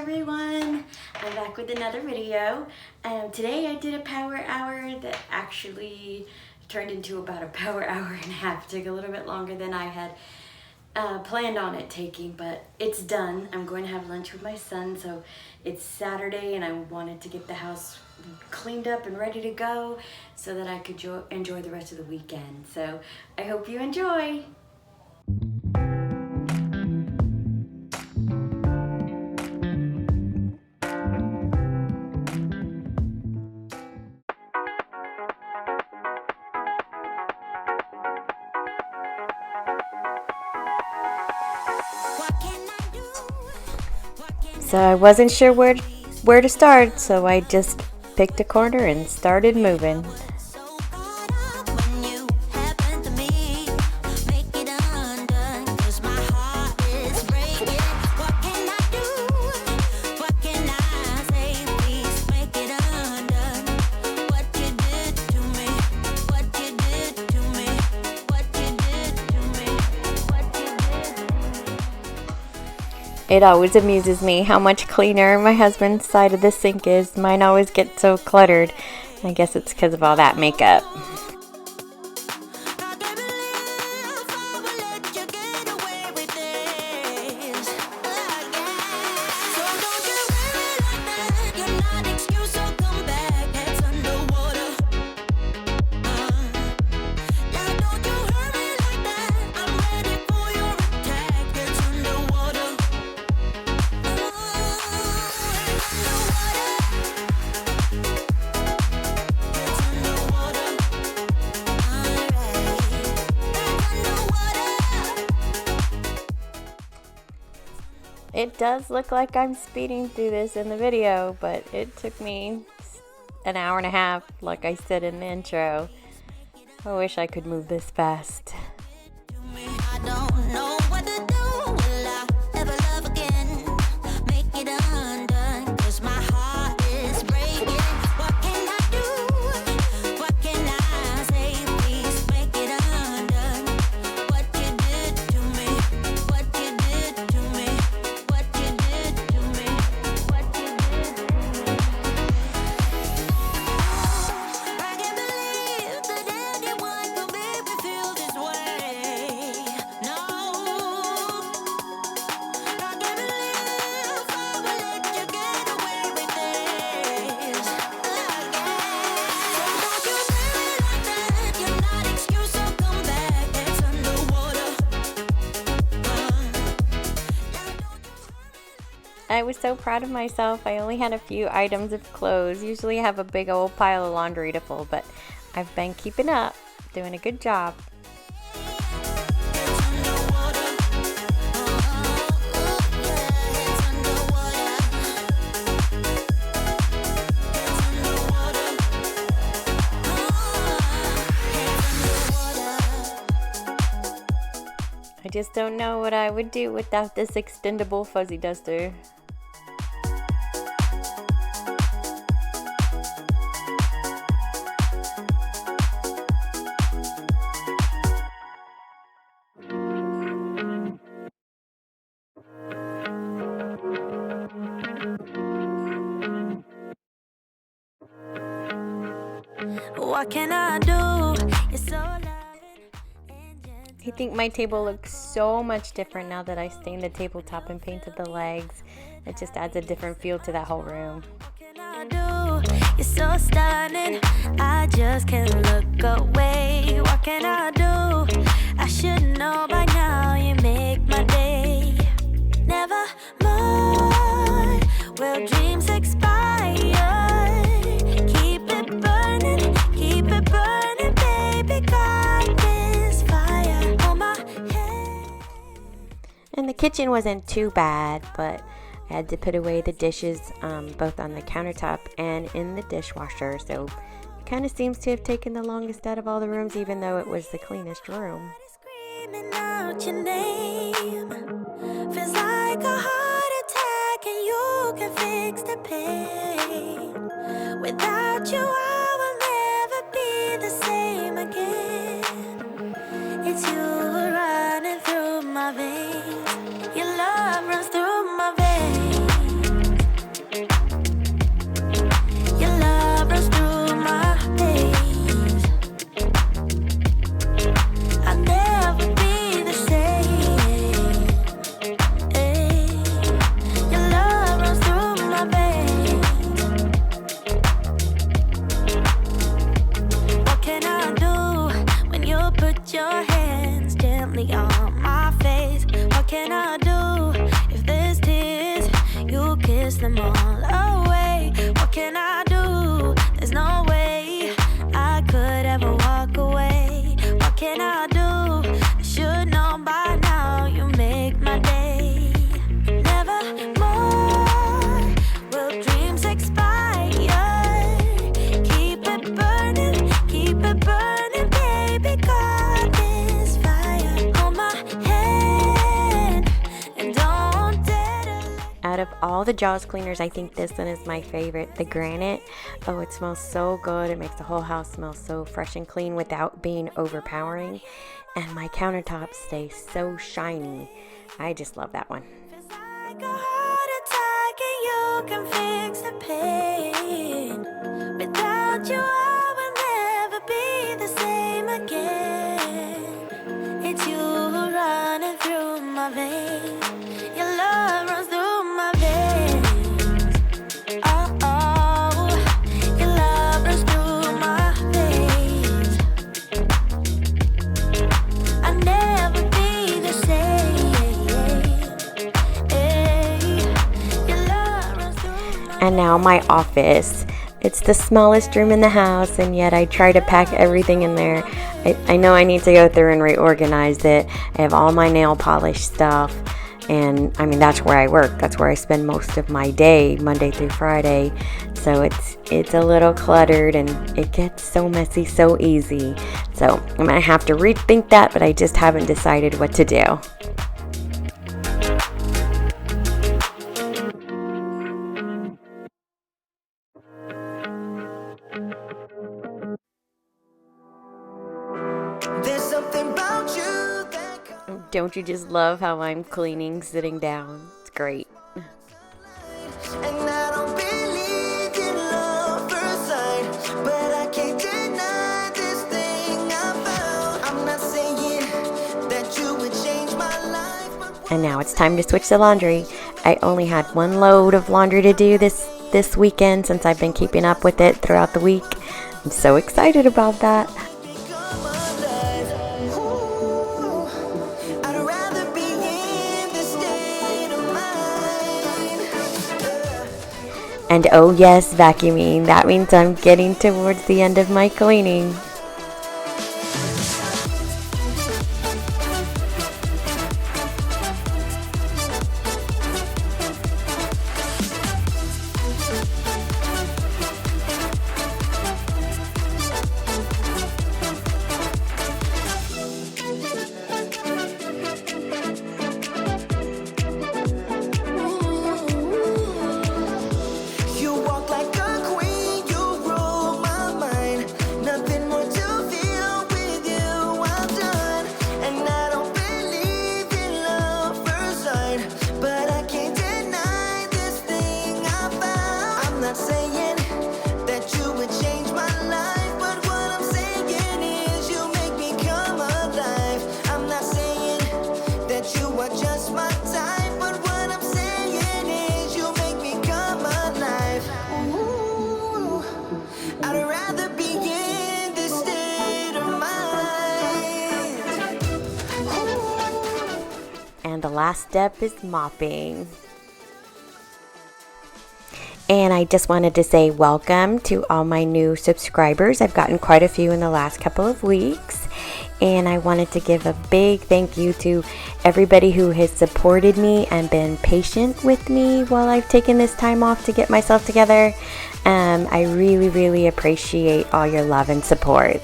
everyone, I'm back with another video. Today I did a power hour that actually turned into about a power hour and a half. It took a little bit longer than I had planned on it taking, but it's done. I'm going to have lunch with my son, so it's Saturday and I wanted to get the house cleaned up and ready to go so that I could enjoy the rest of the weekend. So I hope you enjoy. So I wasn't sure where to start, so I just picked a corner and started moving. It always amuses me how much cleaner my husband's side of the sink is. Mine always gets so cluttered. I guess it's because of all that makeup. It does look like I'm speeding through this in the video, but it took me an hour and a half, like I said in the intro. I wish I could move this fast. I don't know what to do. Will I ever love again? Make it undone, 'cause my heart is breaking. What can I do? What can I say? Please make it undone. What you did to me, what you did to me, what you did to me, what you did to me. I can't believe that anyone could make me feel this way. No, I can't believe I will let you get away with this again. So don't you say it like that. You're not excuse, so come back. It's underwater. I was so proud of myself. I only had a few items of clothes. Usually I have a big old pile of laundry to fold, but I've been keeping up, doing a good job. I just don't know what I would do without this extendable fuzzy duster. What can I do? You're so loving. I think my table looks so much different now that I stained the tabletop and painted the legs. It just adds a different feel to that whole room. What can I do? You're so stunning. I just can't look away. What can I do? I should know by now. You make my day. Never more will dreams expire. Keep it burning, baby. Got this fire on my head. And the kitchen wasn't too bad, but I had to put away the dishes both on the countertop and in the dishwasher, so it kind of seems to have taken the longest out of all the rooms, even though it was the cleanest room. Screaming out your name feels like a heart attack, and you can fix the pain. Without you, I will never be the same again. It's you running through my veins. Your love runs through my veins. kiss them all away. What can I do? There's no way I could ever walk away. What can I do? I should know by now. You make my day. Never more will dreams expire. Keep it burning, baby. God is fire. Hold my hand and don't dare to. Out of all the Jaws cleaners, I think this one is my favorite, the granite. Oh, it smells so good. It makes the whole house smell so fresh and clean without being overpowering. And my countertops stay so shiny. I just love that one. Feels like a heart attack and you can fix the pain. Without you, I will never be the same again. It's you running through my veins. Your love runs through my veins. Oh, oh, your love runs through my veins. I'll never be the same. Your love runs through my. And now my office. It's the smallest room in the house, and yet I try to pack everything in there. I know I need to go through and reorganize it. I have all my nail polish stuff, and I mean, that's where I work. That's where I spend most of my day, Monday through Friday. So it's a little cluttered, and it gets so messy so easy. So I'm going to have to rethink that, but I just haven't decided what to do. There's something about you that Don't you just love how I'm cleaning sitting down? It's great. and I don't believe in love first sight, but I can't deny this thing I found. I'm not saying that you would change my life, but And now it's time to switch the laundry. I only had one load of laundry to do this weekend since I've been keeping up with it throughout the week. I'm so excited about that. become alive. Ooh, I'd rather be in this state of mind. And oh yes, vacuuming. That means I'm getting towards the end of my cleaning. You walk like a queen, you rule my mind. Nothing more to feel with you, I'm done. And I don't believe in love first sight, but I can't deny this thing I found. I'm not saying that you would change my life, but what I'm saying is you make me come alive. I'm not saying that you are just my type, but what I'm saying is you make me come alive. Ooh, I'd rather be in this state of mind. And the last step is mopping. And I just wanted to say welcome to all my new subscribers. I've gotten quite a few in the last couple of weeks. And I wanted to give a big thank you to everybody who has supported me and been patient with me while I've taken this time off to get myself together. I really, really appreciate all your love and support.